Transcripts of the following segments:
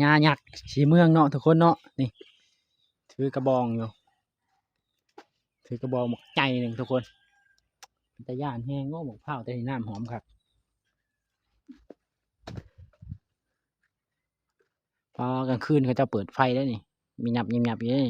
ญายักษ์สีเมืองเนาะทุกคนเนาะนี่ถือกระบองอยู่ถือกระบองหมกใจหนึ่งทุกคนแต่ย่านแห้งก็หมกเผาแต่น้ำหอมครับพอกลางคืนเขาจะเปิดไฟได้นี่มีหยับอยู่นี่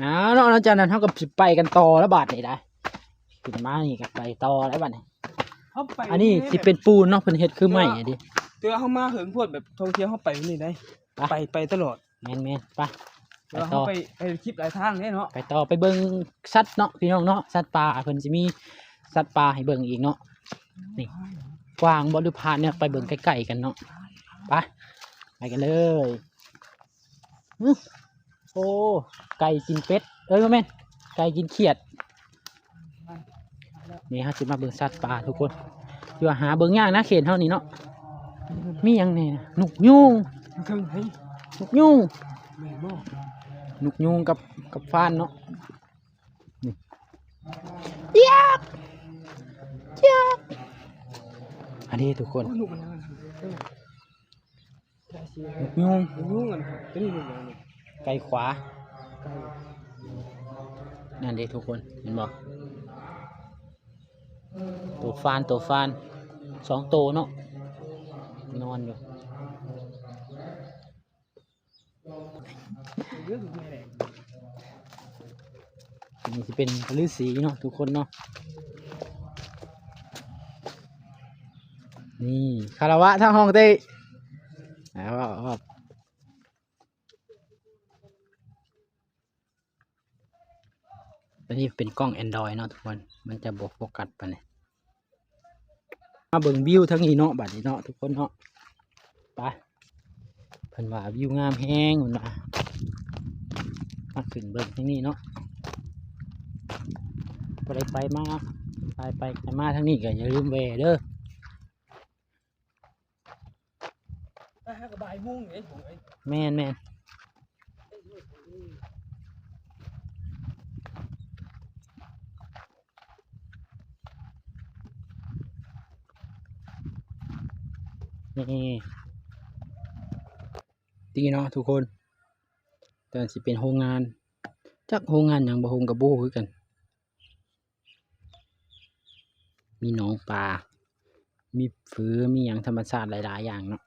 เนาะแล้วจากนั้นเขาก็ไปกันต่อแล้วบาดนี่ได้ขึ้นมานี่ก็ไปต่อแล้วบาดนี่อันนี้สิเป็นปูนเนาะเพิ่นเฮ็ดคือไม้ดิเตือเขามาเหิงพวดแบบท่องเที่ยวเขาไปนี่ได้ไปตลอดแม่นไปต่อไปคลิปหลายทางเนี่ยเนาะไปต่อไปเบิ่งสัตว์เนาะพี่น้องเนาะสัตว์ป่าเพิ่นสิมีสัตว์ป่าให้เบิ่งอีกเนาะนี่กวางบ่หรือพานเนี่ยไปเบิ่งใกล้ๆกันเนาะไปกันเลยโอ้ไก่กินเป็ดบ่แม่นไก่กินเขียดนี่ฮะสิมาเบิ่งสัตว์ป่าทุกคนอยู่หาเบิ่งยากนะเขตเท่านี้เนาะมีหยังแน่นกยูงนกยูงนกยูงกับฟ้านเนาะนี่ยักอันนี้ทุกคนนกยูงไก่ขวานั่นเด้ทุกคนเห็นบ่ตัวฟาน2 ตัวเนาะนอนอยู่นี่จะเป็นฤาษีเนาะทุกคนเนาะนี่คารวะทางห้องเต้อันนี้เป็นกล้อง Android เนาะทุกคนมันจะบอกโฟกัสไปเนี่ยมาเบิ่งวิวทั้งนี้เนาะบัดนี้เนาะทุกคนเนาะไปเพิ่นว่าวิวงามแห้งเหมือนว่ามาขึ้นเบิ่งทั้งนี้เนาะไปมาไปมาทั้งนี้ก็อย่าลืมแวะเด้อแม่นนี่ดีเนาะทุกคนแต่สิเป็นโรงงานจักโรงงานอย่างบ่โฮงกับโบคือกันมีหนองปลามีฝือมีอย่างธรรมชาติหลายๆอย่างเนาะ